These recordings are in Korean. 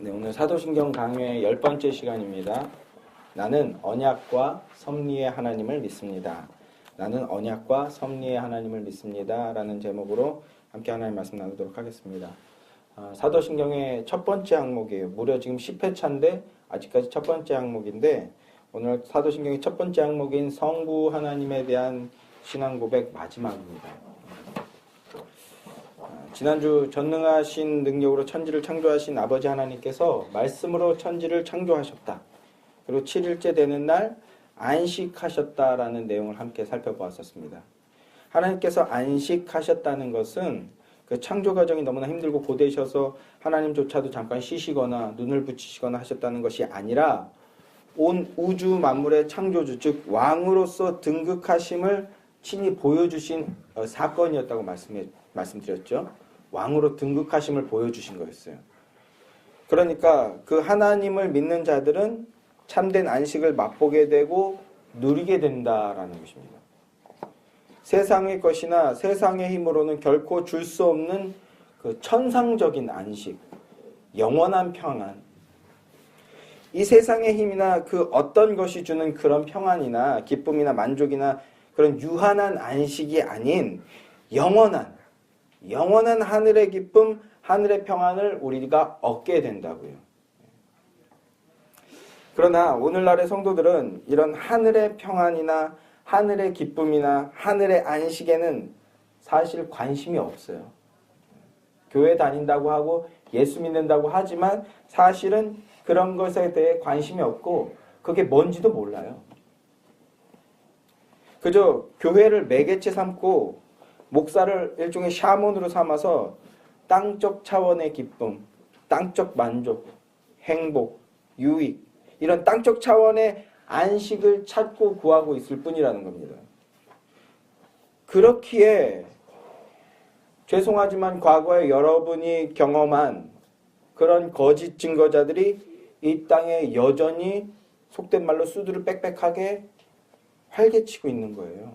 네, 오늘 사도신경 강의의 10번째 시간입니다. 나는 언약과 섭리의 하나님을 믿습니다. 나는 언약과 섭리의 하나님을 믿습니다. 라는 제목으로 함께 하나님 말씀 나누도록 하겠습니다. 사도신경의 첫 번째 항목이에요. 무려 지금 10회차인데 아직까지 첫 번째 항목인데 오늘 사도신경의 첫 번째 항목인 성부 하나님에 대한 신앙 고백 마지막입니다. 지난주 전능하신 능력으로 천지를 창조하신 아버지 하나님께서 말씀으로 천지를 창조하셨다. 그리고 7일째 되는 날 안식하셨다라는 내용을 함께 살펴보았었습니다. 하나님께서 안식하셨다는 것은 그 창조 과정이 너무나 힘들고 고되셔서 하나님조차도 잠깐 쉬시거나 눈을 붙이시거나 하셨다는 것이 아니라 온 우주 만물의 창조주, 즉 왕으로서 등극하심을 친히 보여주신 사건이었다고 말씀드렸죠. 왕으로 등극하심을 보여주신 거였어요. 그러니까 그 하나님을 믿는 자들은 참된 안식을 맛보게 되고 누리게 된다라는 것입니다. 세상의 것이나 세상의 힘으로는 결코 줄 수 없는 그 천상적인 안식, 영원한 평안. 이 세상의 힘이나 그 어떤 것이 주는 그런 평안이나 기쁨이나 만족이나 그런 유한한 안식이 아닌 영원한 하늘의 기쁨, 하늘의 평안을 우리가 얻게 된다고요. 그러나 오늘날의 성도들은 이런 하늘의 평안이나 하늘의 기쁨이나 하늘의 안식에는 사실 관심이 없어요. 교회 다닌다고 하고 예수 믿는다고 하지만 사실은 그런 것에 대해 관심이 없고 그게 뭔지도 몰라요. 그저 교회를 매개체 삼고 목사를 일종의 샤먼으로 삼아서 땅적 차원의 기쁨, 땅적 만족, 행복, 유익 이런 땅적 차원의 안식을 찾고 구하고 있을 뿐이라는 겁니다. 그렇기에 죄송하지만 과거에 여러분이 경험한 그런 거짓 증거자들이 이 땅에 여전히 속된 말로 수두를 빽빽하게 활개치고 있는 거예요.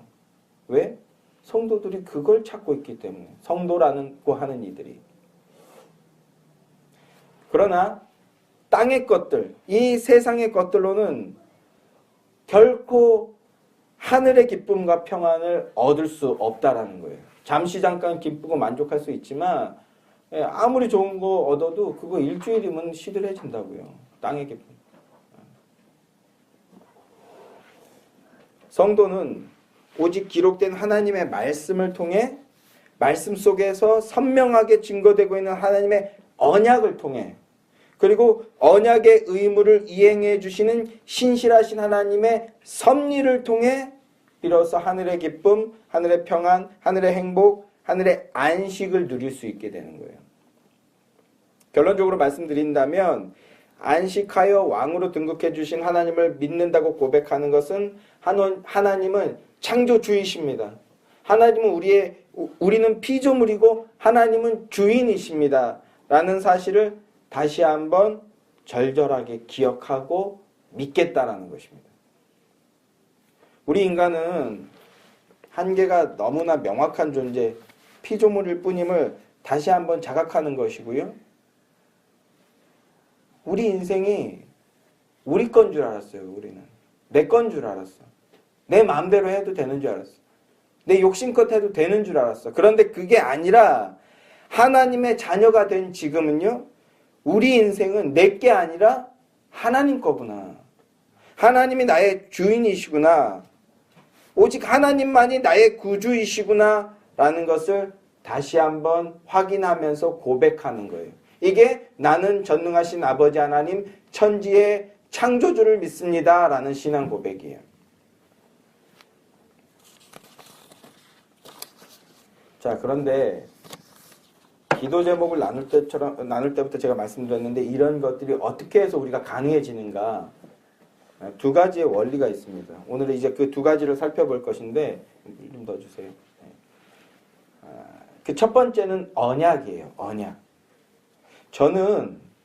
왜? 성도들이 그걸 찾고 있기 때문에. 성도라고 하는 이들이. 그러나 땅의 것들, 이 세상의 것들로는 결코 하늘의 기쁨과 평안을 얻을 수 없다라는 거예요. 잠시 잠깐 기쁘고 만족할 수 있지만 아무리 좋은 거 얻어도 그거 일주일이면 시들해진다고요. 땅의 기쁨. 성도는 오직 기록된 하나님의 말씀을 통해 말씀 속에서 선명하게 증거되고 있는 하나님의 언약을 통해 그리고 언약의 의무를 이행해 주시는 신실하신 하나님의 섭리를 통해 비로소 하늘의 기쁨, 하늘의 평안, 하늘의 행복, 하늘의 안식을 누릴 수 있게 되는 거예요. 결론적으로 말씀드린다면 안식하여 왕으로 등극해 주신 하나님을 믿는다고 고백하는 것은 하나님은 창조주이십니다. 하나님은 우리는 피조물이고 하나님은 주인이십니다. 라는 사실을 다시 한번 절절하게 기억하고 믿겠다라는 것입니다. 우리 인간은 한계가 너무나 명확한 존재, 피조물일 뿐임을 다시 한번 자각하는 것이고요. 우리 인생이 우리 건 줄 알았어요. 우리는 내 건 줄 알았어. 내 마음대로 해도 되는 줄 알았어. 내 욕심껏 해도 되는 줄 알았어. 그런데 그게 아니라 하나님의 자녀가 된 지금은요. 우리 인생은 내 게 아니라 하나님 거구나. 하나님이 나의 주인이시구나. 오직 하나님만이 나의 구주이시구나. 라는 것을 다시 한번 확인하면서 고백하는 거예요. 이게 나는 전능하신 아버지 하나님 천지의 창조주를 믿습니다. 라는 신앙 고백이에요. 자, 그런데 기도 제목을 나눌 때부터 제가 말씀드렸는데 이런 것들이 어떻게 해서 우리가 가능해지는가? 두 가지의 원리가 있습니다. 오늘은 이제 그 두 가지를 살펴볼 것인데 좀 넣어주세요. 그 첫 번째는 언약이에요. 언약.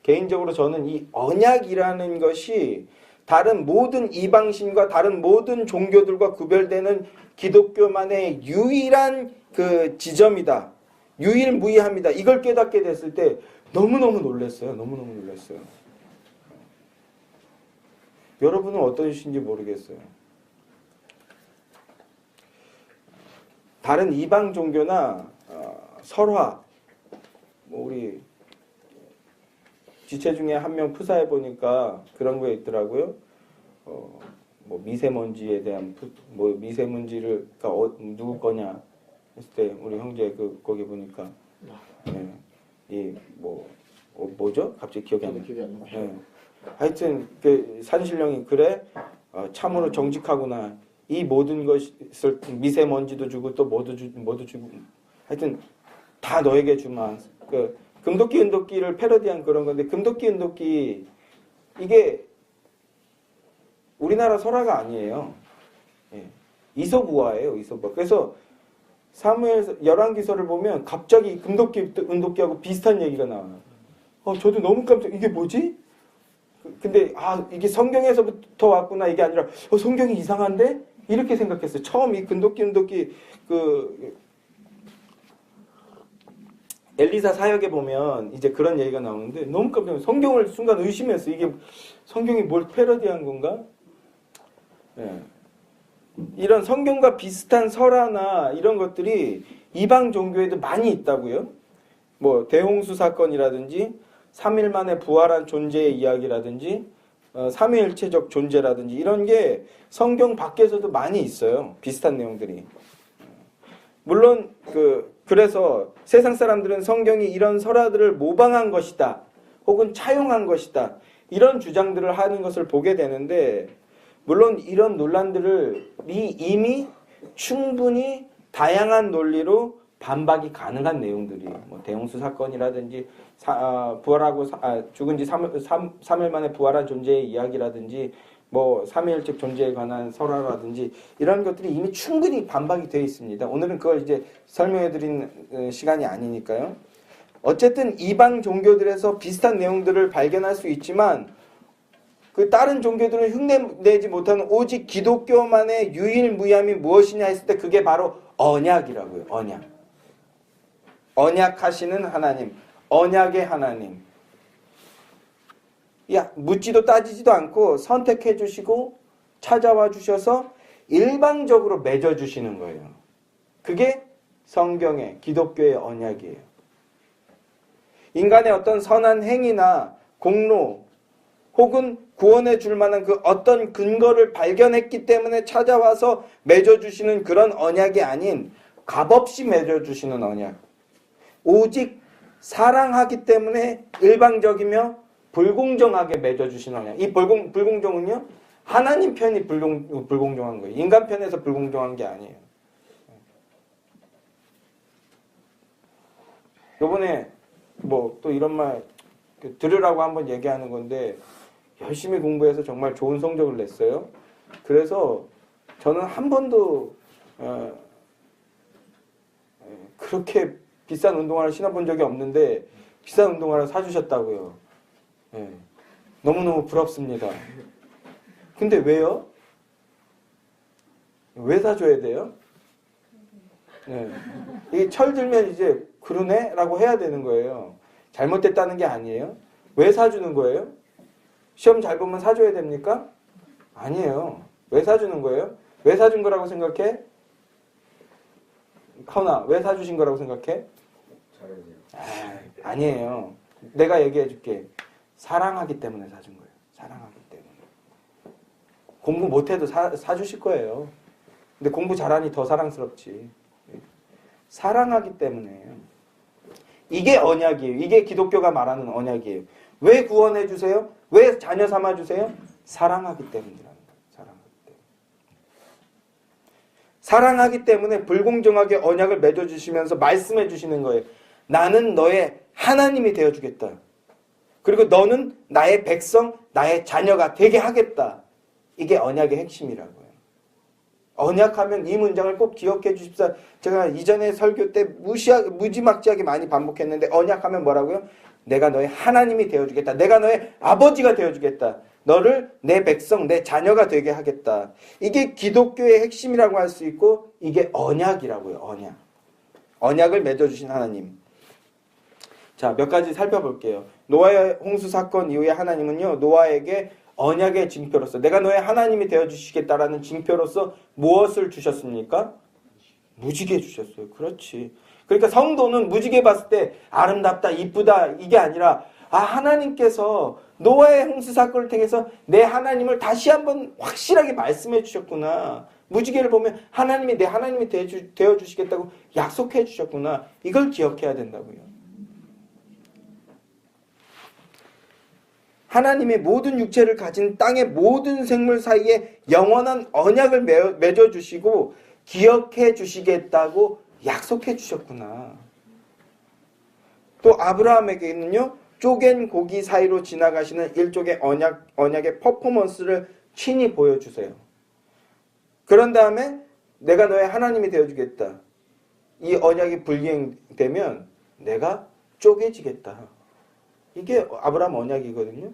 개인적으로 저는 이 언약이라는 것이 다른 모든 이방신과 다른 모든 종교들과 구별되는 기독교만의 유일한 그 지점이다. 유일무이합니다. 이걸 깨닫게 됐을 때 너무너무 놀랐어요. 너무너무 놀랐어요. 여러분은 어떠신지 모르겠어요. 다른 이방 종교나 설화, 뭐 우리 지체 중에 한 명 프사해 보니까 그런 거 있더라고요. 뭐 미세먼지에 대한 뭐 미세먼지를 누구 거냐 했을 때 우리 형제 거기 보니까 뭐죠? 갑자기 기억이 안 나요. 예. 하여튼 그 산신령이 그래 참으로 정직하구나. 이 모든 것을 미세먼지도 주고 또 뭐도 주고 하여튼 다 너에게 주마. 그 금도끼 은도끼를 패러디한 그런 건데 금도끼 은도끼 이게 우리나라 설화가 아니에요. 예. 이솝우화예요. 이솝우화. 그래서 사무엘 열왕기서를 보면 갑자기 금도끼 은도끼하고 비슷한 얘기가 나와요. 저도 너무 깜짝 이게 뭐지? 근데 이게 성경에서부터 왔구나 이게 아니라 성경이 이상한데? 이렇게 생각했어요. 처음 이 금도끼 은도끼 엘리사 사역에 보면 이제 그런 얘기가 나오는데 너무 깜짝 놀랐어요. 성경을 순간 의심했어요. 이게 성경이 뭘 패러디한 건가? 네. 이런 성경과 비슷한 설화나 이런 것들이 이방 종교에도 많이 있다고요. 뭐 대홍수 사건이라든지 3일 만에 부활한 존재의 이야기라든지 삼위일체적 존재라든지 이런 게 성경 밖에서도 많이 있어요. 비슷한 내용들이. 물론 그래서 세상 사람들은 성경이 이런 설화들을 모방한 것이다. 혹은 차용한 것이다. 이런 주장들을 하는 것을 보게 되는데 물론 이런 논란들이 이미 충분히 다양한 논리로 반박이 가능한 내용들이 뭐 대홍수 사건이라든지 부활하고 죽은 지 3일 만에 부활한 존재의 이야기라든지 뭐 삼위일체 존재에 관한 설화라든지 이런 것들이 이미 충분히 반박이 되어 있습니다. 오늘은 그걸 이제 설명해 드린 시간이 아니니까요. 어쨌든 이방 종교들에서 비슷한 내용들을 발견할 수 있지만 그 다른 종교들은 흉내내지 못하는 오직 기독교만의 유일무이함이 무엇이냐 했을 때 그게 바로 언약이라고요. 언약. 언약하시는 하나님. 언약의 하나님. 묻지도 따지지도 않고 선택해 주시고 찾아와 주셔서 일방적으로 맺어 주시는 거예요. 그게 성경의 기독교의 언약이에요. 인간의 어떤 선한 행위나 공로 혹은 구원해 줄 만한 그 어떤 근거를 발견했기 때문에 찾아와서 맺어 주시는 그런 언약이 아닌 값없이 맺어 주시는 언약. 오직 사랑하기 때문에 일방적이며 불공정하게 맺어주신 언약. 이 불공정은요, 하나님 편이 불공정한 거예요. 인간 편에서 불공정한 게 아니에요. 요번에 뭐 또 이런 말 들으라고 한번 얘기하는 건데 열심히 공부해서 정말 좋은 성적을 냈어요. 그래서 저는 한 번도 그렇게 비싼 운동화를 신어본 적이 없는데 비싼 운동화를 사주셨다고요. 네. 너무너무 부럽습니다. 근데 왜요? 왜 사줘야 돼요? 네. 이게 철들면 이제 그러네? 라고 해야 되는 거예요. 잘못됐다는 게 아니에요. 왜 사주는 거예요? 시험 잘 보면 사줘야 됩니까? 아니에요. 왜 사주는 거예요? 왜 사준 거라고 생각해? 하은아, 왜 사주신 거라고 생각해? 아니에요. 내가 얘기해 줄게. 사랑하기 때문에 사준 거예요. 사랑하기 때문에. 공부 못해도 사주실 거예요. 근데 공부 잘하니 더 사랑스럽지. 사랑하기 때문에요. 이게 언약이에요. 이게 기독교가 말하는 언약이에요. 왜 구원해 주세요? 왜 자녀 삼아 주세요? 사랑하기 때문이라는 거예요. 사랑하기 때문에. 사랑하기 때문에 불공정하게 언약을 맺어 주시면서 말씀해 주시는 거예요. 나는 너의 하나님이 되어 주겠다. 그리고 너는 나의 백성, 나의 자녀가 되게 하겠다. 이게 언약의 핵심이라고요. 언약하면 이 문장을 꼭 기억해 주십사. 제가 이전에 설교 때 무지막지하게 많이 반복했는데 언약하면 뭐라고요? 내가 너의 하나님이 되어주겠다. 내가 너의 아버지가 되어주겠다. 너를 내 백성, 내 자녀가 되게 하겠다. 이게 기독교의 핵심이라고 할 수 있고 이게 언약이라고요. 언약. 언약을 맺어주신 하나님. 자, 몇 가지 살펴볼게요. 노아의 홍수 사건 이후에 하나님은요, 노아에게 언약의 징표로서 내가 너의 하나님이 되어주시겠다라는 징표로서 무엇을 주셨습니까? 무지개 주셨어요. 그렇지. 그러니까 성도는 무지개 봤을 때 아름답다, 이쁘다 이게 아니라 하나님께서 노아의 홍수 사건을 통해서 내 하나님을 다시 한번 확실하게 말씀해 주셨구나. 무지개를 보면 하나님이 내 하나님이 되어주시겠다고 약속해 주셨구나. 이걸 기억해야 된다고요. 하나님의 모든 육체를 가진 땅의 모든 생물 사이에 영원한 언약을 맺어주시고 기억해 주시겠다고 약속해 주셨구나. 또 아브라함에게는요, 쪼갠 고기 사이로 지나가시는 일종의 언약의 퍼포먼스를 친히 보여주세요. 그런 다음에 내가 너의 하나님이 되어주겠다. 이 언약이 불이행되면 내가 쪼개지겠다. 이게 아브라함 언약이거든요.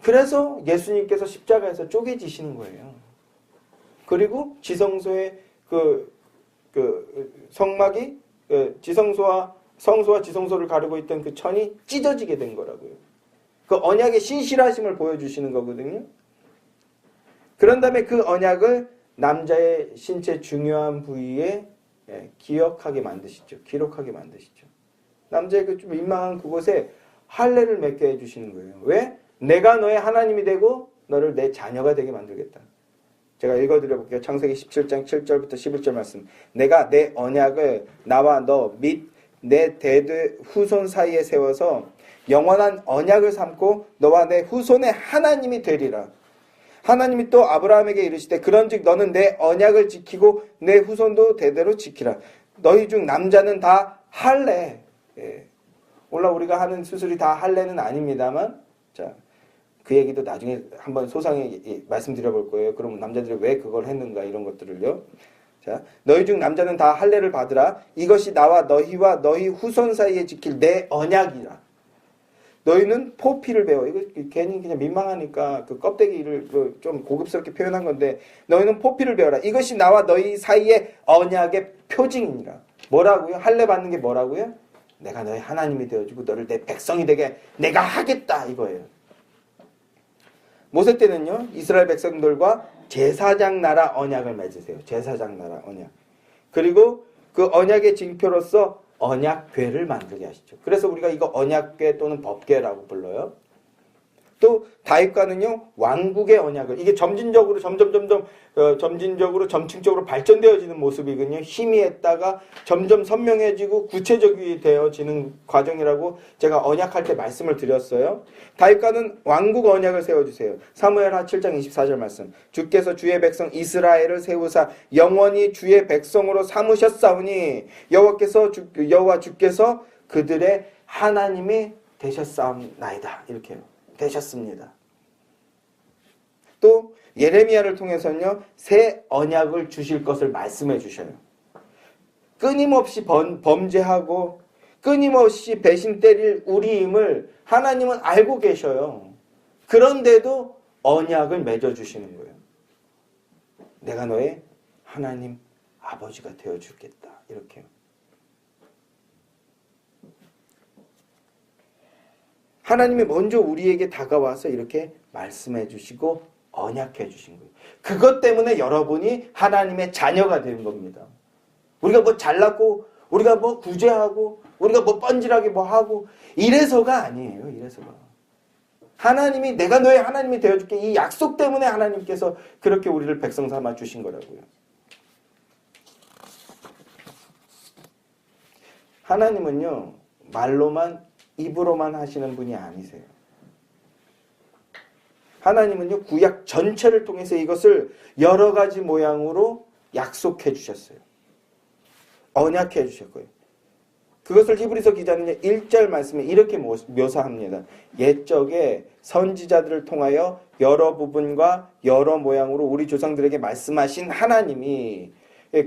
그래서 예수님께서 십자가에서 쪼개지시는 거예요. 그리고 지성소의 성막이 성소와 지성소를 가르고 있던 그 천이 찢어지게 된 거라고요. 그 언약의 신실하심을 보여주시는 거거든요. 그런 다음에 그 언약을 남자의 신체 중요한 부위에 기억하게 만드시죠. 기록하게 만드시죠. 남자의 그 좀 민망한 그곳에 할례를 맺게 해주시는 거예요. 왜? 내가 너의 하나님이 되고 너를 내 자녀가 되게 만들겠다. 제가 읽어드려볼게요. 창세기 17장 7절부터 11절 말씀. 내가 내 언약을 나와 너 및 내 대대 후손 사이에 세워서 영원한 언약을 삼고 너와 내 후손의 하나님이 되리라. 하나님이 또 아브라함에게 이르시되 그런즉 너는 내 언약을 지키고 내 후손도 대대로 지키라. 너희 중 남자는 다 할례. 물론 우리가 하는 수술이 다 할례는 아닙니다만, 자, 그 얘기도 나중에 한번 소상히 말씀드려볼 거예요. 그러면 남자들이 왜 그걸 했는가 이런 것들을요. 자, 너희 중 남자는 다 할례를 받으라. 이것이 나와 너희와 너희 후손 사이에 지킬 내 언약이라. 너희는 포피를 배워. 이거 괜히 그냥 민망하니까 그 껍데기를 좀 고급스럽게 표현한 건데, 너희는 포피를 배워라. 이것이 나와 너희 사이에 언약의 표징이니라. 뭐라고요? 할례 받는 게 뭐라고요? 내가 너의 하나님이 되어주고 너를 내 백성이 되게 내가 하겠다 이거예요. 모세 때는요, 이스라엘 백성들과 제사장 나라 언약을 맺으세요. 제사장 나라 언약. 그리고 그 언약의 징표로서 언약궤를 만들게 하시죠. 그래서 우리가 이거 언약궤 또는 법궤라고 불러요. 또 다윗과는요, 왕국의 언약을, 이게 점진적으로 점층적으로 발전되어지는 모습이거든요. 희미했다가 점점 선명해지고 구체적이 되어지는 과정이라고 제가 언약할 때 말씀을 드렸어요. 다윗과는 왕국 언약을 세워주세요. 사무엘하 7장 24절 말씀. 주께서 주의 백성 이스라엘을 세우사 영원히 주의 백성으로 삼으셨사오니 여호와 주께서 그들의 하나님이 되셨사옵나이다. 이렇게요. 되셨습니다. 또 예레미야를 통해서는요, 새 언약을 주실 것을 말씀해 주셔요. 끊임없이 범죄하고 끊임없이 배신 때릴 우리임을 하나님은 알고 계셔요. 그런데도 언약을 맺어 주시는 거예요. 내가 너의 하나님 아버지가 되어 주겠다. 이렇게요. 하나님이 먼저 우리에게 다가와서 이렇게 말씀해 주시고 언약해 주신 거예요. 그것 때문에 여러분이 하나님의 자녀가 되는 겁니다. 우리가 뭐 잘났고, 우리가 뭐 구제하고, 우리가 뭐 뻔질하게 뭐 하고, 이래서가 아니에요. 이래서가. 하나님이 내가 너의 하나님이 되어줄게. 이 약속 때문에 하나님께서 그렇게 우리를 백성 삼아 주신 거라고요. 하나님은요, 말로만 입으로만 하시는 분이 아니세요. 하나님은요, 구약 전체를 통해서 이것을 여러 가지 모양으로 약속해 주셨어요. 언약해 주셨고요. 그것을 히브리서 기자는 1절 말씀에 이렇게 묘사합니다. 옛적에 선지자들을 통하여 여러 부분과 여러 모양으로 우리 조상들에게 말씀하신 하나님이,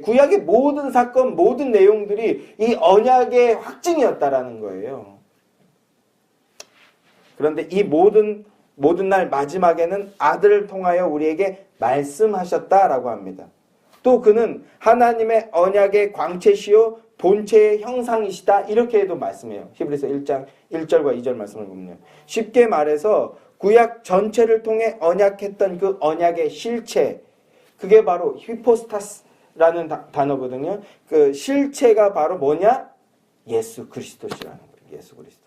구약의 모든 사건, 모든 내용들이 이 언약의 확증이었다라는 거예요. 그런데 이 모든 날 마지막에는 아들을 통하여 우리에게 말씀하셨다라고 합니다. 또 그는 하나님의 언약의 광채시요 본체의 형상이시다. 이렇게 해도 말씀해요. 히브리서 1장 1절과 2절 말씀을 보면요. 쉽게 말해서 구약 전체를 통해 언약했던 그 언약의 실체, 그게 바로 히포스타스라는 단어거든요. 그 실체가 바로 뭐냐? 예수 그리스도시라는 거예요. 예수 그리스도.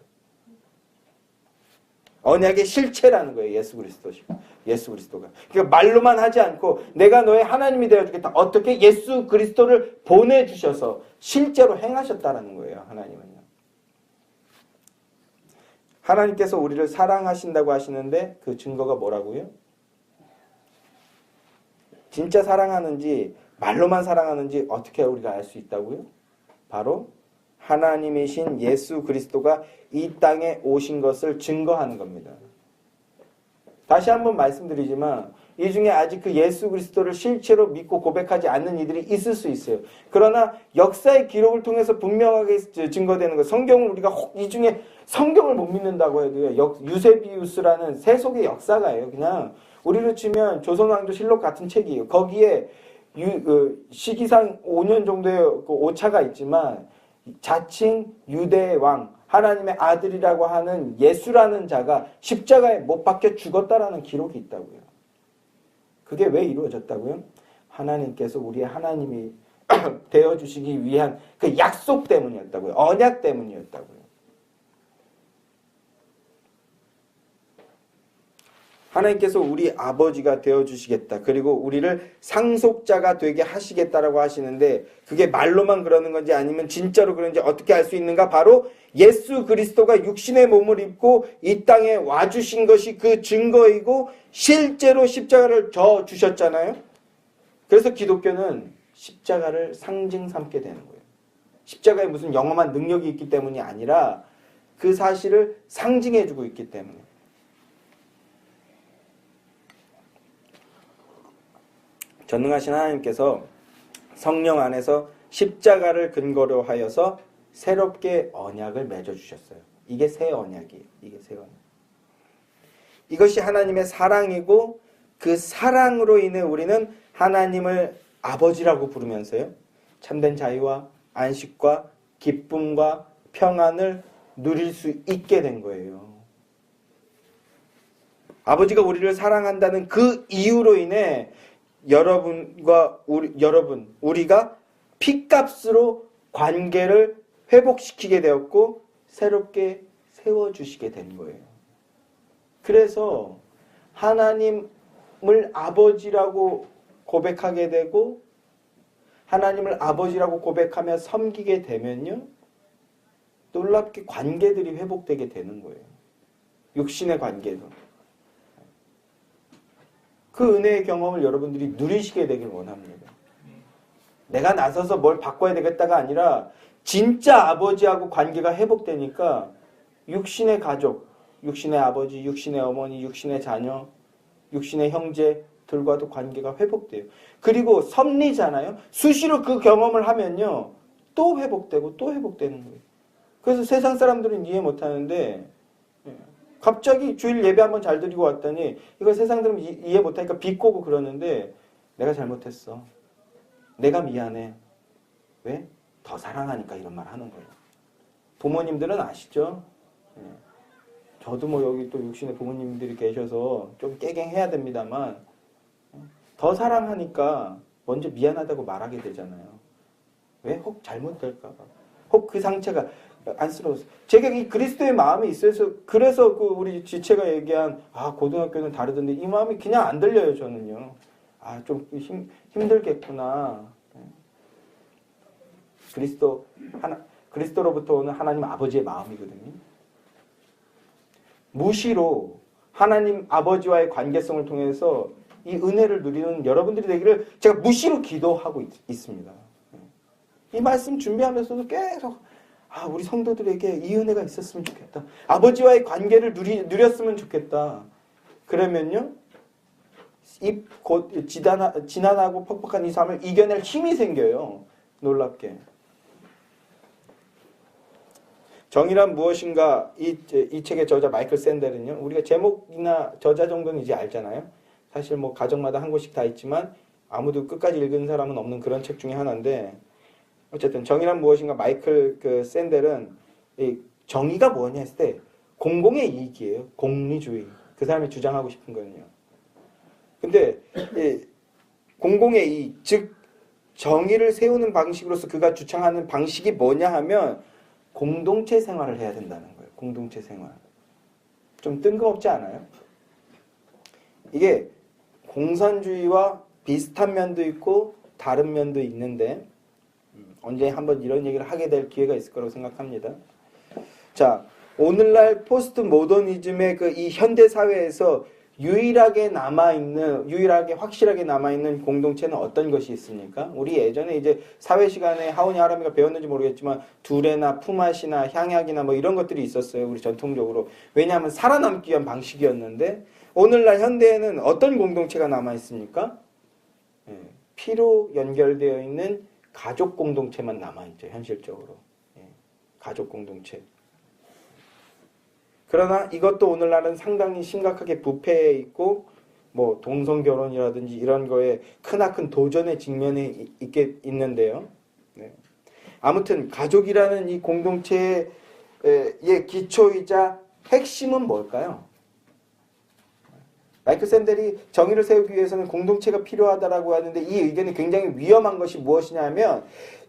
언약의 실체라는 거예요. 예수 그리스도가. 그러니까 말로만 하지 않고 내가 너의 하나님이 되어주겠다. 어떻게? 예수 그리스도를 보내주셔서 실제로 행하셨다는 거예요. 하나님은요. 하나님께서 우리를 사랑하신다고 하시는데 그 증거가 뭐라고요? 진짜 사랑하는지 말로만 사랑하는지 어떻게 우리가 알 수 있다고요? 바로 하나님이신 예수 그리스도가 이 땅에 오신 것을 증거하는 겁니다. 다시 한번 말씀드리지만 이 중에 아직 그 예수 그리스도를 실제로 믿고 고백하지 않는 이들이 있을 수 있어요. 그러나 역사의 기록을 통해서 분명하게 증거되는 것. 성경을 우리가 이 중에 성경을 못 믿는다고 해도요. 유세비우스라는 세속의 역사가예요. 그냥 우리로 치면 조선왕조실록 같은 책이에요. 거기에 시기상 5년 정도의 오차가 있지만 자칭 유대의 왕, 하나님의 아들이라고 하는 예수라는 자가 십자가에 못 박혀 죽었다라는 기록이 있다고요. 그게 왜 이루어졌다고요? 하나님께서 우리의 하나님이 되어주시기 위한 그 약속 때문이었다고요. 언약 때문이었다고요. 하나님께서 우리 아버지가 되어주시겠다. 그리고 우리를 상속자가 되게 하시겠다라고 하시는데 그게 말로만 그러는 건지 아니면 진짜로 그런지 어떻게 알 수 있는가? 바로 예수 그리스도가 육신의 몸을 입고 이 땅에 와주신 것이 그 증거이고 실제로 십자가를 져 주셨잖아요. 그래서 기독교는 십자가를 상징 삼게 되는 거예요. 십자가에 무슨 영험한 능력이 있기 때문이 아니라 그 사실을 상징해주고 있기 때문에. 전능하신 하나님께서 성령 안에서 십자가를 근거로 하여서 새롭게 언약을 맺어주셨어요. 이게 새 언약이에요. 이게 새 언약. 이것이 하나님의 사랑이고 그 사랑으로 인해 우리는 하나님을 아버지라고 부르면서요. 참된 자유와 안식과 기쁨과 평안을 누릴 수 있게 된 거예요. 아버지가 우리를 사랑한다는 그 이유로 인해 우리가 핏값으로 관계를 회복시키게 되었고 새롭게 세워주시게 된 거예요. 그래서 하나님을 아버지라고 고백하게 되고 하나님을 아버지라고 고백하며 섬기게 되면요. 놀랍게 관계들이 회복되게 되는 거예요. 육신의 관계도. 그 은혜의 경험을 여러분들이 누리시게 되길 원합니다. 내가 나서서 뭘 바꿔야 되겠다가 아니라 진짜 아버지하고 관계가 회복되니까 육신의 가족, 육신의 아버지, 육신의 어머니, 육신의 자녀, 육신의 형제들과도 관계가 회복돼요. 그리고 섭리잖아요. 수시로 그 경험을 하면요. 또 회복되고 또 회복되는 거예요. 그래서 세상 사람들은 이해 못하는데 갑자기 주일 예배 한번 잘 드리고 왔더니 이거 세상 사람은 이해 못하니까 비꼬고 그러는데 내가 잘못했어. 내가 미안해. 왜? 더 사랑하니까 이런 말 하는 거예요. 부모님들은 아시죠? 저도 뭐 여기 또 육신의 부모님들이 계셔서 좀 깨갱해야 됩니다만 더 사랑하니까 먼저 미안하다고 말하게 되잖아요. 왜? 혹 잘못될까 봐. 혹 그 상처가 안쓰러워서. 제가 이 그리스도의 마음이 있어서 그래서 그 우리 지체가 얘기한 고등학교는 다르던데 이 마음이 그냥 안 들려요. 저는요. 좀 힘들겠구나. 그리스도로부터 오는 하나님 아버지의 마음이거든요. 무시로 하나님 아버지와의 관계성을 통해서 이 은혜를 누리는 여러분들이 되기를 제가 무시로 기도하고 있습니다. 이 말씀 준비하면서도 계속 우리 성도들에게 이 은혜가 있었으면 좋겠다. 아버지와의 관계를 누렸으면 좋겠다. 그러면요. 곧 지난하고 퍽퍽한 이 삶을 이겨낼 힘이 생겨요. 놀랍게. 정의란 무엇인가 이 책의 저자 마이클 샌델은요. 우리가 제목이나 저자 정도는 이제 알잖아요. 사실 뭐 가정마다 한 권씩 다 있지만 아무도 끝까지 읽은 사람은 없는 그런 책 중에 하나인데 어쨌든 정의란 무엇인가 마이클 그 샌델은 이 정의가 뭐냐 했을 때 공공의 이익이에요. 공리주의. 그 사람이 주장하고 싶은 거는요. 근데 이 공공의 이익, 즉 정의를 세우는 방식으로서 그가 주창하는 방식이 뭐냐 하면 공동체 생활을 해야 된다는 거예요. 공동체 생활. 좀 뜬금없지 않아요? 이게 공산주의와 비슷한 면도 있고 다른 면도 있는데 언제 한번 이런 얘기를 하게 될 기회가 있을 거라고 생각합니다. 자, 오늘날 포스트 모더니즘의 그 이 현대 사회에서 유일하게 확실하게 남아있는 공동체는 어떤 것이 있습니까? 우리 예전에 이제 사회 시간에 하온이 하람이가 배웠는지 모르겠지만 두레나 푸맛이나 향약이나 뭐 이런 것들이 있었어요. 우리 전통적으로. 왜냐하면 살아남기 위한 방식이었는데 오늘날 현대에는 어떤 공동체가 남아있습니까? 피로 연결되어 있는 가족 공동체만 남아있죠. 현실적으로. 가족 공동체. 그러나 이것도 오늘날은 상당히 심각하게 부패해 있고 뭐 동성결혼이라든지 이런 거에 크나큰 도전의 직면에 있는데요. 네. 아무튼 가족이라는 이 공동체의 기초이자 핵심은 뭘까요? 마이클 샌델이 정의를 세우기 위해서는 공동체가 필요하다라고 하는데 이 의견이 굉장히 위험한 것이 무엇이냐면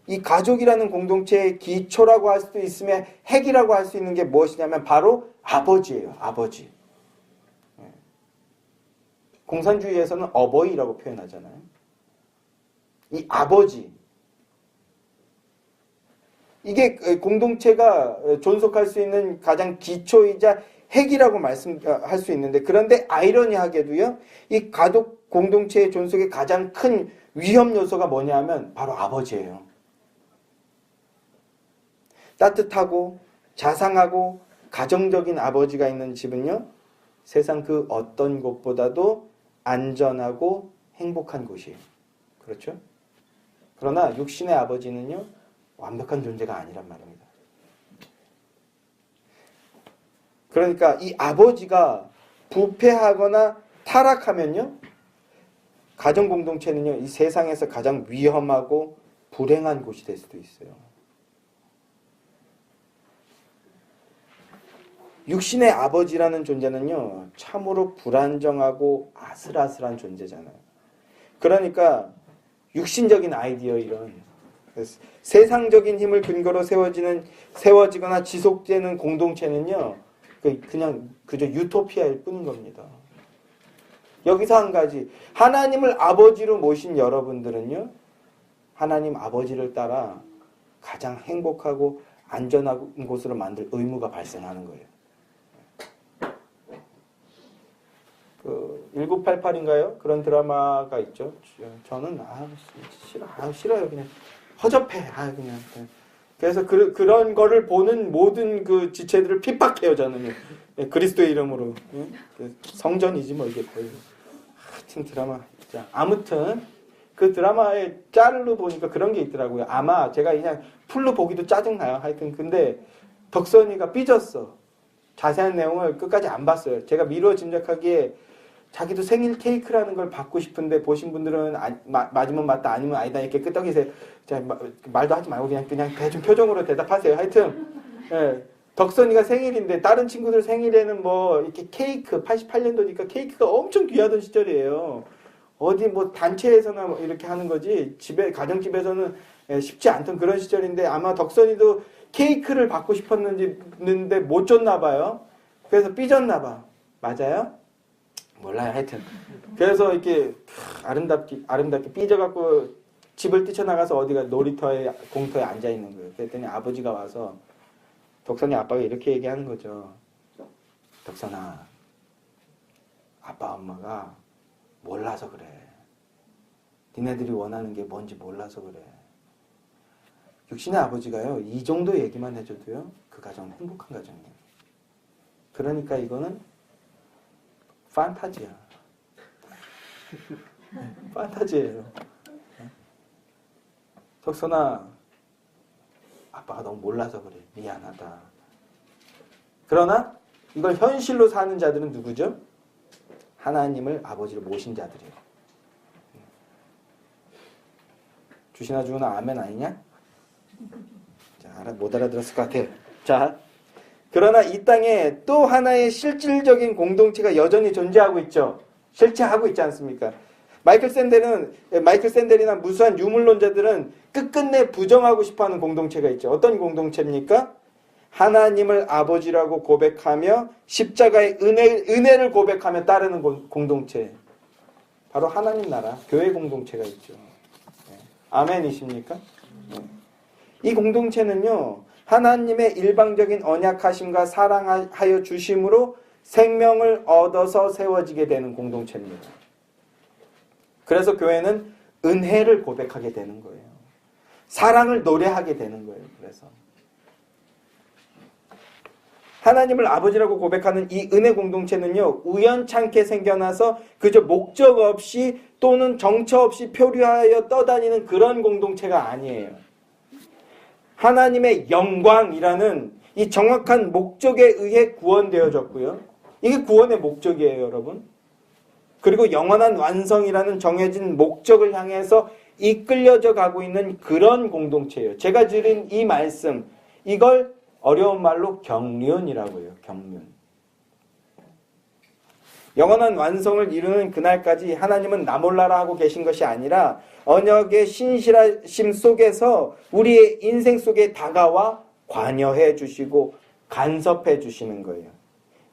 이 가족이라는 공동체의 기초라고 할 수도 있으며 핵이라고 할 수 있는 게 무엇이냐면 바로 아버지예요. 아버지. 공산주의에서는 어버이라고 표현하잖아요. 이 아버지. 이게 공동체가 존속할 수 있는 가장 기초이자 핵이라고 말씀할 수 있는데 그런데 아이러니하게도요. 이 가족 공동체의 존속의 가장 큰 위험 요소가 뭐냐면 바로 아버지예요. 따뜻하고 자상하고 가정적인 아버지가 있는 집은요. 세상 그 어떤 곳보다도 안전하고 행복한 곳이에요. 그렇죠? 그러나 육신의 아버지는요. 완벽한 존재가 아니란 말입니다. 그러니까 이 아버지가 부패하거나 타락하면요. 가정 공동체는요. 이 세상에서 가장 위험하고 불행한 곳이 될 수도 있어요. 육신의 아버지라는 존재는요. 참으로 불안정하고 아슬아슬한 존재잖아요. 그러니까 육신적인 아이디어 이런 세상적인 힘을 근거로 세워지거나 지속되는 공동체는요. 그냥 그저 유토피아일 뿐인 겁니다. 여기서 한 가지. 하나님을 아버지로 모신 여러분들은요. 하나님 아버지를 따라 가장 행복하고 안전한 곳으로 만들 의무가 발생하는 거예요. 1988인가요? 그런 드라마가 있죠. 저는 싫어요. 그냥 허접해. 그냥. 그래서 그런 거를 보는 모든 그 지체들을 핍박해요. 저는 그리스도의 이름으로. 성전이지 뭐 이게 거의. 하여튼 드라마. 자, 아무튼 그 드라마의 짤로 보니까 그런 게 있더라고요. 아마 제가 그냥 풀로 보기도 짜증나요. 하여튼 근데 덕선이가 삐졌어. 자세한 내용을 끝까지 안 봤어요. 제가 미루어 짐작하기에 자기도 생일 케이크라는 걸 받고 싶은데 보신 분들은 맞으면 맞다 아니면 아니다 이렇게 끄떡이세요. 말도 하지 말고 그냥 대충 표정으로 대답하세요. 하여튼 덕선이가 생일인데 다른 친구들 생일에는 뭐 이렇게 케이크 88년도니까 케이크가 엄청 귀하던 시절이에요. 어디 뭐 단체에서나 뭐 이렇게 하는 거지 가정집에서는 쉽지 않던 그런 시절인데 아마 덕선이도 케이크를 받고 싶었는데 못 줬나 봐요. 그래서 삐졌나 봐. 맞아요? 몰라요. 하여튼 그래서 이렇게 아름답게 삐져갖고 집을 뛰쳐나가서 어디가 놀이터에 공터에 앉아 있는 거예요. 그랬더니 아버지가 와서 덕선이 아빠가 이렇게 얘기하는 거죠. 덕선아, 아빠 엄마가 몰라서 그래. 니네들이 원하는 게 뭔지 몰라서 그래. 육신의 아버지가요. 이 정도 얘기만 해줘도요. 그 가정은 행복한 가정이에요. 그러니까 이거는 판타지야. 판타지예요. 덕선아, 아빠가 너무 몰라서 그래. 미안하다. 그러나 이걸 현실로 사는 자들은 누구죠? 하나님을 아버지로 모신 자들이에요. 주시나 주나 아멘 아니냐? 자, 못 알아들었을 것 같아요. 자, 그러나 이 땅에 또 하나의 실질적인 공동체가 여전히 존재하고 있죠. 실체하고 있지 않습니까? 마이클 샌델이나 무수한 유물론자들은 끝끝내 부정하고 싶어하는 공동체가 있죠. 어떤 공동체입니까? 하나님을 아버지라고 고백하며 십자가의 은혜를 고백하며 따르는 공동체. 바로 하나님 나라, 교회 공동체가 있죠. 아멘이십니까? 이 공동체는요, 하나님의 일방적인 언약하심과 사랑하여 주심으로 생명을 얻어서 세워지게 되는 공동체입니다. 그래서 교회는 은혜를 고백하게 되는 거예요. 사랑을 노래하게 되는 거예요. 그래서 하나님을 아버지라고 고백하는 이 은혜 공동체는요, 우연찮게 생겨나서 그저 목적 없이 또는 정처 없이 표류하여 떠다니는 그런 공동체가 아니에요. 하나님의 영광이라는 이 정확한 목적에 의해 구원되어졌고요. 이게 구원의 목적이에요, 여러분. 그리고 영원한 완성이라는 정해진 목적을 향해서 이끌려져 가고 있는 그런 공동체예요. 제가 드린 이 말씀, 이걸 어려운 말로 경륜이라고 해요. 경륜. 영원한 완성을 이루는 그날까지 하나님은 나 몰라라 하고 계신 것이 아니라 언약의 신실하심 속에서 우리의 인생 속에 다가와 관여해 주시고 간섭해 주시는 거예요.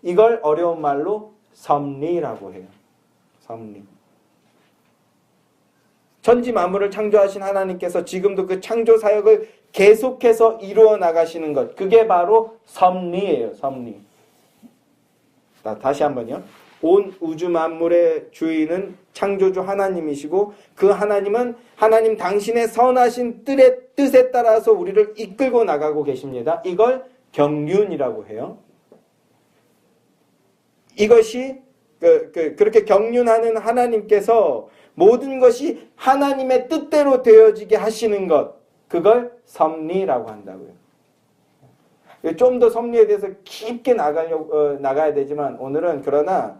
이걸 어려운 말로 섭리라고 해요. 섭리. 천지 만물을 창조하신 하나님께서 지금도 그 창조 사역을 계속해서 이루어 나가시는 것. 그게 바로 섭리예요. 섭리. 다시 한번요. 온 우주 만물의 주인은 창조주 하나님이시고 그 하나님은 하나님 당신의 선하신 뜻에 따라서 우리를 이끌고 나가고 계십니다. 이걸 경륜이라고 해요. 이것이 그렇게 경륜하는 하나님께서 모든 것이 하나님의 뜻대로 되어지게 하시는 것, 그걸 섭리라고 한다고요. 좀 더 섭리에 대해서 깊게 나가야 되지만 오늘은 그러나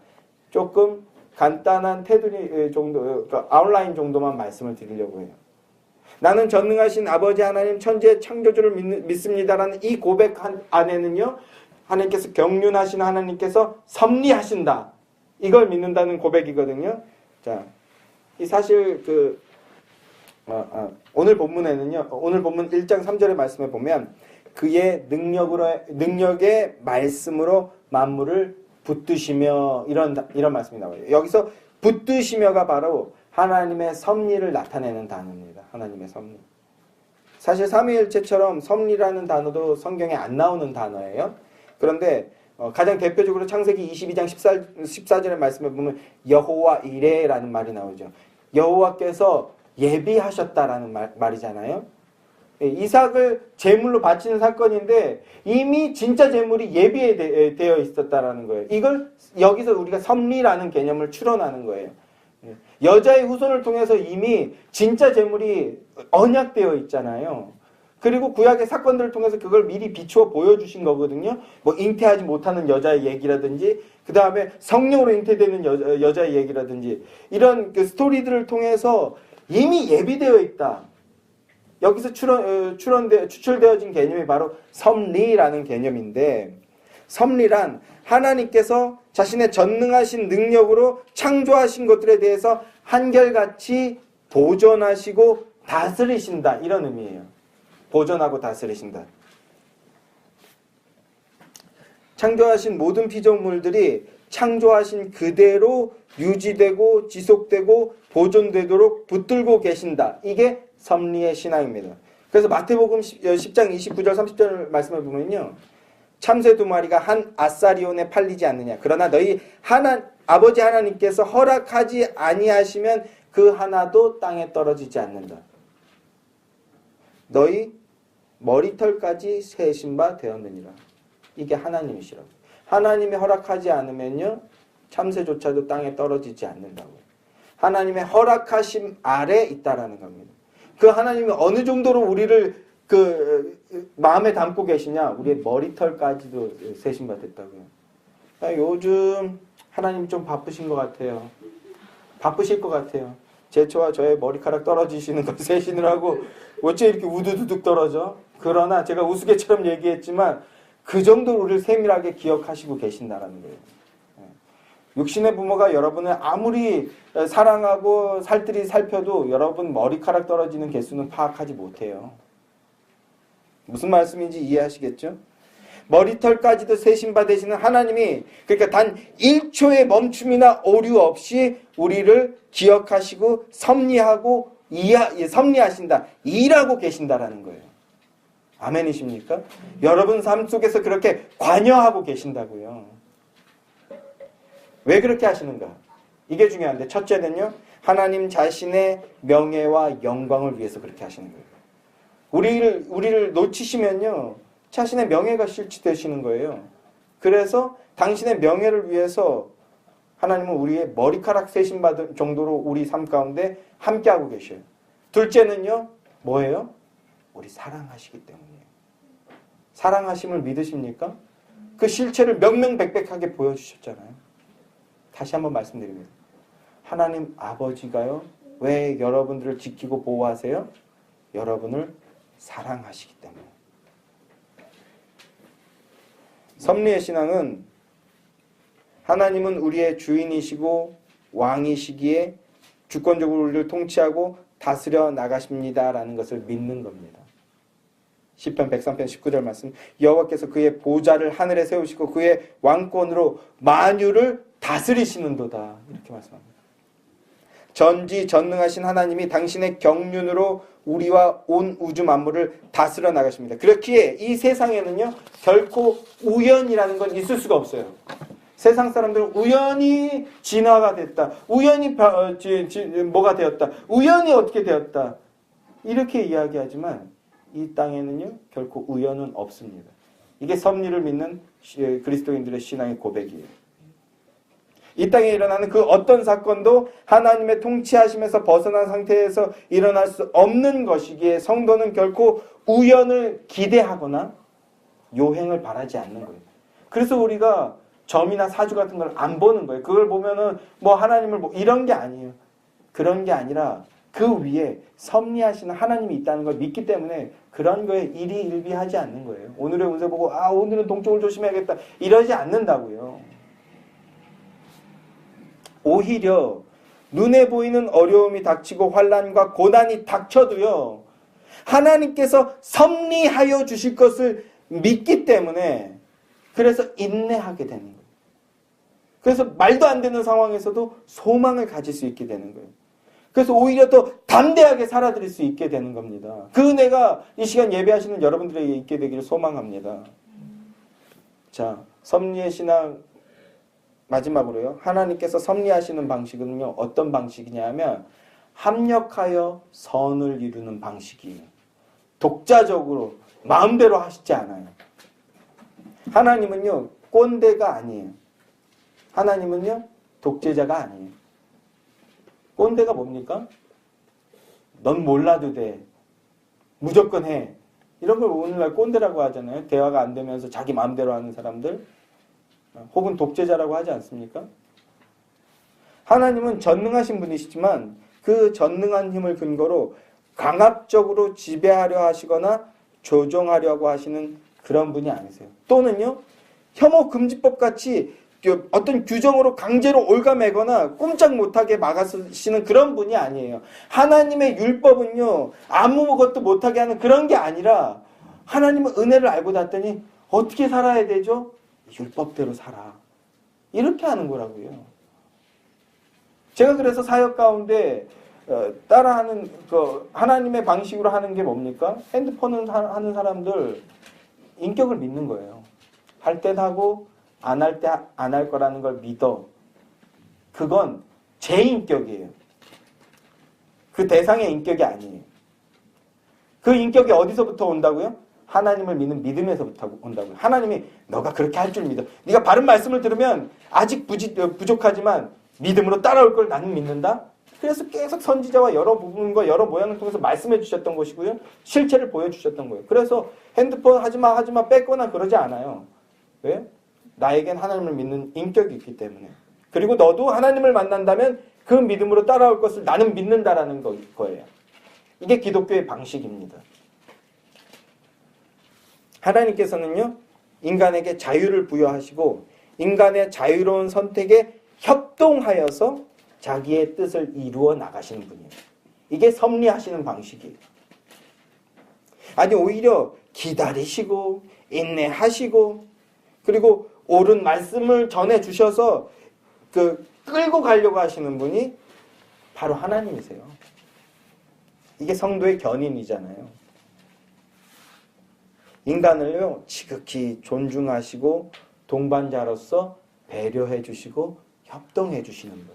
조금 간단한 테두리 정도, 아웃라인 정도만 말씀을 드리려고 해요. 나는 전능하신 아버지 하나님 천지의 창조주를 믿습니다라는 이 고백 안에는요, 하나님께서 경륜하신 하나님께서 섭리하신다. 이걸 믿는다는 고백이거든요. 자, 이 사실 오늘 본문에는요, 오늘 본문 1장 3절의 말씀에 보면 그의 능력의 말씀으로 만물을 붙드시며 이런 말씀이 나와요. 여기서 붙드시며가 바로 하나님의 섭리를 나타내는 단어입니다. 하나님의 섭리. 사실 삼위일체처럼 섭리라는 단어도 성경에 안 나오는 단어예요. 그런데 가장 대표적으로 창세기 22장 14절의 말씀에 보면 여호와 이레라는 말이 나오죠. 여호와께서 예비하셨다라는 말이잖아요. 이삭을 제물로 바치는 사건인데 이미 진짜 제물이 예비되어 있었다라는 거예요. 이걸 여기서 우리가 섭리라는 개념을 추론하는 거예요. 여자의 후손을 통해서 이미 진짜 제물이 언약되어 있잖아요. 그리고 구약의 사건들을 통해서 그걸 미리 비추어 보여주신 거거든요. 뭐 잉태하지 못하는 여자의 얘기라든지 그 다음에 성령으로 잉태되는 여자의 얘기라든지 이런 그 스토리들을 통해서 이미 예비되어 있다. 여기서 추출되어진 개념이 바로 섭리라는 개념인데, 섭리란 하나님께서 자신의 전능하신 능력으로 창조하신 것들에 대해서 한결같이 보존하시고 다스리신다, 이런 의미예요. 보존하고 다스리신다. 창조하신 모든 피조물들이 창조하신 그대로 유지되고 지속되고 보존되도록 붙들고 계신다. 이게 섭리의 신앙입니다. 그래서 마태복음 10장 29절 30절 말씀을 보면요, 참새 2마리가 한 아사리온에 팔리지 않느냐. 그러나 너희 아버지 하나님께서 허락하지 아니하시면 그 하나도 땅에 떨어지지 않는다. 너희 머리털까지 세신 바 되었느니라. 이게 하나님이시라고. 하나님이 허락하지 않으면요, 참새조차도 땅에 떨어지지 않는다고. 하나님의 허락하심 아래 있다라는 겁니다. 그 하나님이 어느 정도로 우리를 마음에 담고 계시냐? 우리의 머리털까지도 세신 바 됐다고요. 요즘 하나님 좀 바쁘신 것 같아요. 바쁘실 것 같아요. 제초와 저의 머리카락 떨어지시는 걸 세시느라고 어째 이렇게 우두두둑 떨어져? 그러나 제가 우스개처럼 얘기했지만 그 정도로 우리를 세밀하게 기억하시고 계신다는 거예요. 육신의 부모가 여러분을 아무리 사랑하고 살뜰히 살펴도 여러분 머리카락 떨어지는 개수는 파악하지 못해요. 무슨 말씀인지 이해하시겠죠? 머리털까지도 세심받으시는 하나님이 그러니까 단 1초의 멈춤이나 오류 없이 우리를 기억하시고 섭리하신다. 일하고 계신다라는 거예요. 아멘이십니까? 여러분 삶 속에서 그렇게 관여하고 계신다고요. 왜 그렇게 하시는가? 이게 중요한데 첫째는요. 하나님 자신의 명예와 영광을 위해서 그렇게 하시는 거예요. 우리를 놓치시면요. 자신의 명예가 실추되시는 거예요. 그래서 당신의 명예를 위해서 하나님은 우리의 머리카락 세심받을 정도로 우리 삶 가운데 함께하고 계셔요. 둘째는요. 뭐예요? 우리 사랑하시기 때문이에요. 사랑하심을 믿으십니까? 그 실체를 명명백백하게 보여주셨잖아요. 다시 한번 말씀드립니다. 하나님 아버지가요. 왜 여러분들을 지키고 보호하세요? 여러분을 사랑하시기 때문에. 섭리의 신앙은 하나님은 우리의 주인이시고 왕이시기에 주권적으로 우리를 통치하고 다스려 나가십니다라는 것을 믿는 겁니다. 시편 103편 19절 말씀 여호와께서 그의 보좌를 하늘에 세우시고 그의 왕권으로 만유를 다스리시는도다 이렇게 말씀합니다. 전지전능하신 하나님이 당신의 경륜으로 우리와 온 우주 만물을 다스려 나가십니다. 그렇기에 이 세상에는요 결코 우연이라는 건 있을 수가 없어요. 세상 사람들은 우연히 진화가 됐다. 우연히 뭐가 되었다. 우연히 어떻게 되었다. 이렇게 이야기하지만 이 땅에는요 결코 우연은 없습니다. 이게 섭리를 믿는 그리스도인들의 신앙의 고백이에요. 이 땅에 일어나는 그 어떤 사건도 하나님의 통치하심에서 벗어난 상태에서 일어날 수 없는 것이기에 성도는 결코 우연을 기대하거나 요행을 바라지 않는 거예요. 그래서 우리가 점이나 사주 같은 걸 안 보는 거예요. 그걸 보면은 뭐 하나님을 이런 게 아니에요. 그런 게 아니라 그 위에 섭리하시는 하나님이 있다는 걸 믿기 때문에 그런 거에 일희일비하지 않는 거예요. 오늘의 운세 보고 오늘은 동쪽을 조심해야겠다 이러지 않는다고요. 오히려 눈에 보이는 어려움이 닥치고 환난과 고난이 닥쳐도요. 하나님께서 섭리하여 주실 것을 믿기 때문에 그래서 인내하게 되는 거예요. 그래서 말도 안 되는 상황에서도 소망을 가질 수 있게 되는 거예요. 그래서 오히려 더 담대하게 살아드릴 수 있게 되는 겁니다. 그 은혜가 이 시간 예배하시는 여러분들에게 있게 되기를 소망합니다. 자, 섭리의 신앙 마지막으로요. 하나님께서 섭리하시는 방식은요. 어떤 방식이냐 하면 합력하여 선을 이루는 방식이에요. 독자적으로 마음대로 하시지 않아요. 하나님은요. 꼰대가 아니에요. 하나님은요. 독재자가 아니에요. 꼰대가 뭡니까? 넌 몰라도 돼. 무조건 해. 이런 걸 오늘날 꼰대라고 하잖아요. 대화가 안 되면서 자기 마음대로 하는 사람들. 혹은 독재자라고 하지 않습니까? 하나님은 전능하신 분이시지만 그 전능한 힘을 근거로 강압적으로 지배하려 하시거나 조종하려고 하시는 그런 분이 아니세요. 또는요. 혐오금지법 같이 어떤 규정으로 강제로 올가매거나 꼼짝 못하게 막아쓰시는 그런 분이 아니에요. 하나님의 율법은요. 아무것도 못하게 하는 그런 게 아니라 하나님은 은혜를 알고 났더니 어떻게 살아야 되죠? 율법대로 살아. 이렇게 하는 거라고요. 제가 그래서 사역 가운데 따라하는 하나님의 방식으로 하는 게 뭡니까? 핸드폰을 하는 사람들 인격을 믿는 거예요. 할 땐 하고 안 할 때 안 할 거라는 걸 믿어. 그건 제 인격이에요. 그 대상의 인격이 아니에요. 그 인격이 어디서부터 온다고요? 하나님을 믿는 믿음에서부터 온다고요. 하나님이 너가 그렇게 할 줄 믿어. 네가 바른 말씀을 들으면 아직 부족하지만 믿음으로 따라올 걸 나는 믿는다. 그래서 계속 선지자와 여러 부분과 여러 모양을 통해서 말씀해 주셨던 것이고요. 실체를 보여주셨던 거예요. 그래서 핸드폰 하지마 뺏거나 그러지 않아요. 왜? 나에겐 하나님을 믿는 인격이 있기 때문에. 그리고 너도 하나님을 만난다면 그 믿음으로 따라올 것을 나는 믿는다라는 거예요. 이게 기독교의 방식입니다. 하나님께서는요, 인간에게 자유를 부여하시고 인간의 자유로운 선택에 협동하여서 자기의 뜻을 이루어 나가시는 분이에요. 이게 섭리하시는 방식이에요. 아니, 오히려 기다리시고 인내하시고 그리고 옳은 말씀을 전해주셔서 끌고 가려고 하시는 분이 바로 하나님이세요. 이게 성도의 견인이잖아요. 인간을요, 지극히 존중하시고 동반자로서 배려해 주시고 협동해 주시는 분.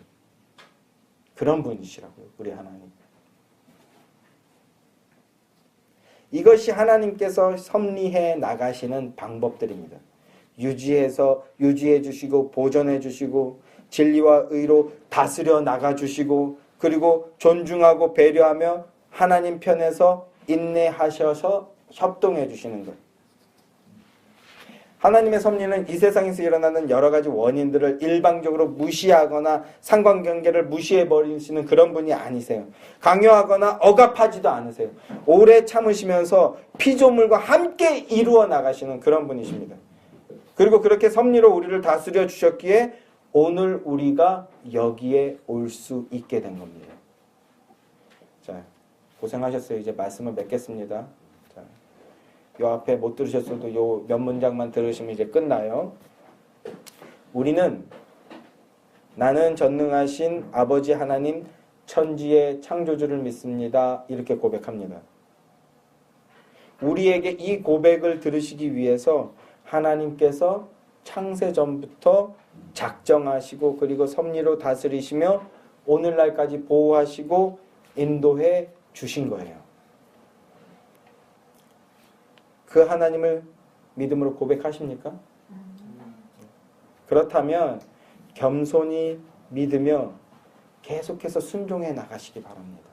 그런 분이시라고요, 우리 하나님. 이것이 하나님께서 섭리해 나가시는 방법들입니다. 유지해 주시고 보존해 주시고 진리와 의로 다스려 나가 주시고 그리고 존중하고 배려하며 하나님 편에서 인내하셔서 협동해 주시는 것. 하나님의 섭리는 이 세상에서 일어나는 여러 가지 원인들을 일방적으로 무시하거나 상관관계를 무시해버리시는 그런 분이 아니세요. 강요하거나 억압하지도 않으세요. 오래 참으시면서 피조물과 함께 이루어 나가시는 그런 분이십니다. 그리고 그렇게 섭리로 우리를 다스려 주셨기에 오늘 우리가 여기에 올 수 있게 된 겁니다. 자, 고생하셨어요. 이제 말씀을 맺겠습니다. 자, 요 앞에 못 들으셨어도 요 몇 문장만 들으시면 이제 끝나요. 우리는 나는 전능하신 아버지 하나님 천지의 창조주를 믿습니다. 이렇게 고백합니다. 우리에게 이 고백을 들으시기 위해서 하나님께서 창세전부터 작정하시고 그리고 섭리로 다스리시며 오늘날까지 보호하시고 인도해 주신 거예요. 그 하나님을 믿음으로 고백하십니까? 그렇다면 겸손히 믿으며 계속해서 순종해 나가시기 바랍니다.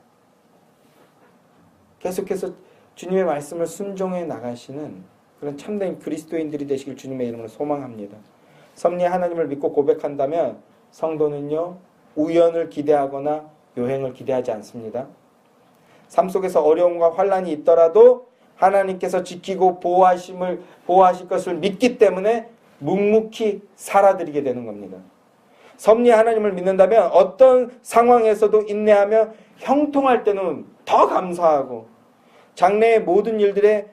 계속해서 주님의 말씀을 순종해 나가시는 그런 참된 그리스도인들이 되시길 주님의 이름으로 소망합니다. 섭리의 하나님을 믿고 고백한다면 성도는요, 우연을 기대하거나 요행을 기대하지 않습니다. 삶 속에서 어려움과 환난이 있더라도 하나님께서 지키고 보호하실 것을 믿기 때문에 묵묵히 살아드리게 되는 겁니다. 섭리의 하나님을 믿는다면 어떤 상황에서도 인내하며 형통할 때는 더 감사하고 장래의 모든 일들에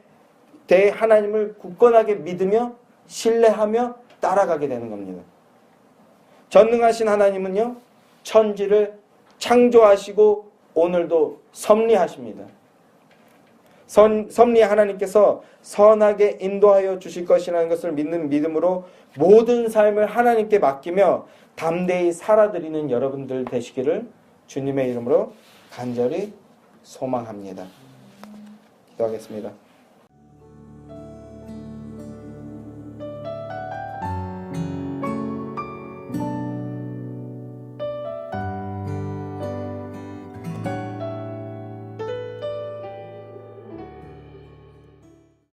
대해 하나님을 굳건하게 믿으며 신뢰하며 따라가게 되는 겁니다. 전능하신 하나님은요, 천지를 창조하시고 오늘도 섭리하십니다. 섭리의 하나님께서 선하게 인도하여 주실 것이라는 것을 믿는 믿음으로 모든 삶을 하나님께 맡기며 담대히 살아드리는 여러분들 되시기를 주님의 이름으로 간절히 소망합니다. 기도하겠습니다.